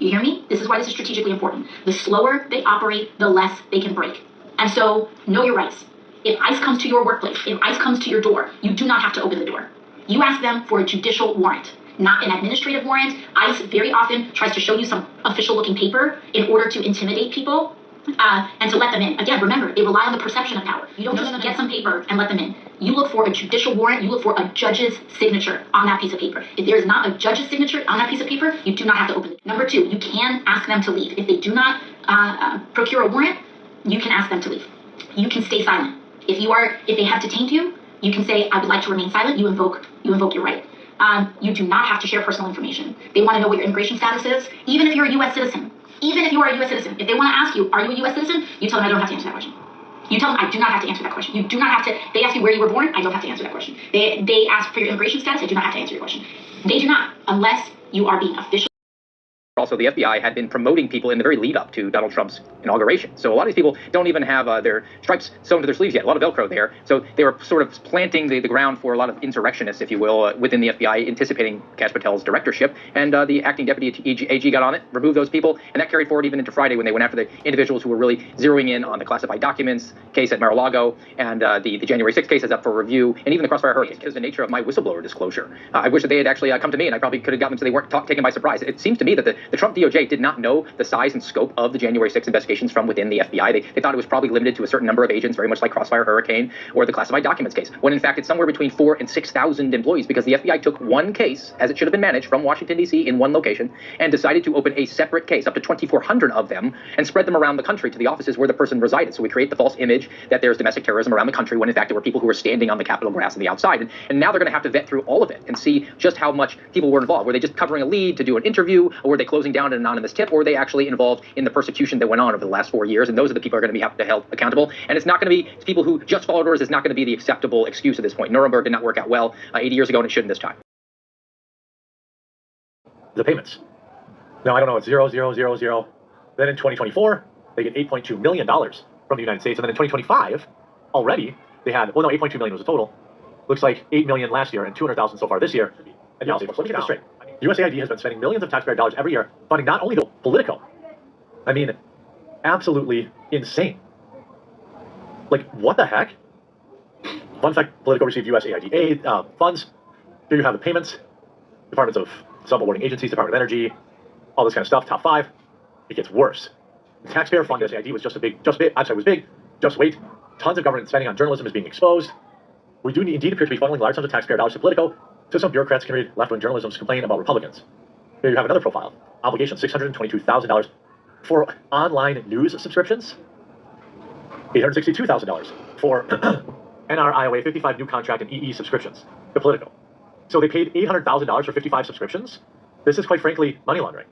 You hear me? This is why this is strategically important. The slower they operate, the less they can break. And so, know your rights. If ICE comes to your workplace, if ICE comes to your door, you do not have to open the door. You ask them for a judicial warrant, not an administrative warrant. ICE very often tries to show you some official-looking paper in order to intimidate people and to let them in. Again, remember, they rely on the perception of power. You don't just get some paper and let them in. You look for a judicial warrant. You look for a judge's signature on that piece of paper. If there is not a judge's signature on that piece of paper, you do not have to open it. Number two, you can ask them to leave. If they do not procure a warrant, you can ask them to leave. You can stay silent. If they have detained you, you can say, I would like to remain silent. You invoke your right. You do not have to share personal information. They want to know what your immigration status is, even if you're a U.S. citizen. Even if you are a U.S. citizen. If they want to ask you, are you a U.S. citizen? You tell them I don't have to answer that question. You tell them I do not have to answer that question. You do not have to. They ask you where you were born. I don't have to answer that question. They ask for your immigration status. I do not have to answer your question. They do not, unless you are being official. Also, the FBI had been promoting people in the very lead up to Donald Trump's inauguration. So a lot of these people don't even have their stripes sewn to their sleeves yet. A lot of Velcro there. So they were sort of planting the ground for a lot of insurrectionists, if you will, within the FBI, anticipating Kash Patel's directorship. And the acting deputy AG got on it, removed those people, and that carried forward even into Friday when they went after the individuals who were really zeroing in on the classified documents case at Mar-a-Lago, and the January 6th case is up for review, and even the Crossfire Hurricane, because the nature of my whistleblower disclosure. I wish that they had actually come to me, and I probably could have gotten them so they weren't taken by surprise. It seems to me that the Trump DOJ did not know the size and scope of the January 6th investigations from within the FBI. They thought it was probably limited to a certain number of agents, very much like Crossfire Hurricane or the classified documents case, when in fact it's somewhere between 4,000 and 6,000 employees, because the FBI took one case, as it should have been managed, from Washington, D.C. in one location, and decided to open a separate case, up to 2,400 of them, and spread them around the country to the offices where the person resided. So we create the false image that there's domestic terrorism around the country, when in fact there were people who were standing on the Capitol grass on the outside. And now they're going to have to vet through all of it and see just how much people were involved. Were they just covering a lead to do an interview, or were they closing down an anonymous tip, or were they actually involved in the persecution that went on over the last 4 years? And those are the people who are going to have to be held accountable. And it's not going to be people who just followed orders. Is not going to be the acceptable excuse at this point. Nuremberg did not work out well 80 years ago, and it shouldn't this time. The payments. Now, I don't know, it's 0, 0, 0, 0. Then in 2024, they get $8.2 million from the United States. And then in 2025, already, they had, well, no, 8.2 million was the total. Looks like 8 million last year and 200,000 so far this year. And y'all, let me get this straight. USAID has been spending millions of taxpayer dollars every year funding not only the Politico, I mean, absolutely insane. Like, what the heck? Fun fact, Politico received USAID aid, funds. Here you have the payments. Departments of Sub-awarding agencies, Department of Energy, all this kind of stuff, top 5. It gets worse. The taxpayer fund USAID was was big. Just wait. Tons of government spending on journalism is being exposed. We do indeed appear to be funneling large sums of taxpayer dollars to Politico, so some bureaucrats can read left-wing journalism's complain about Republicans. Here you have another profile. Obligation, $622,000 for online news subscriptions. $862,000 for NRIOA 55 new contract and EE subscriptions to Politico. So they paid $800,000 for 55 subscriptions. This is quite frankly money laundering.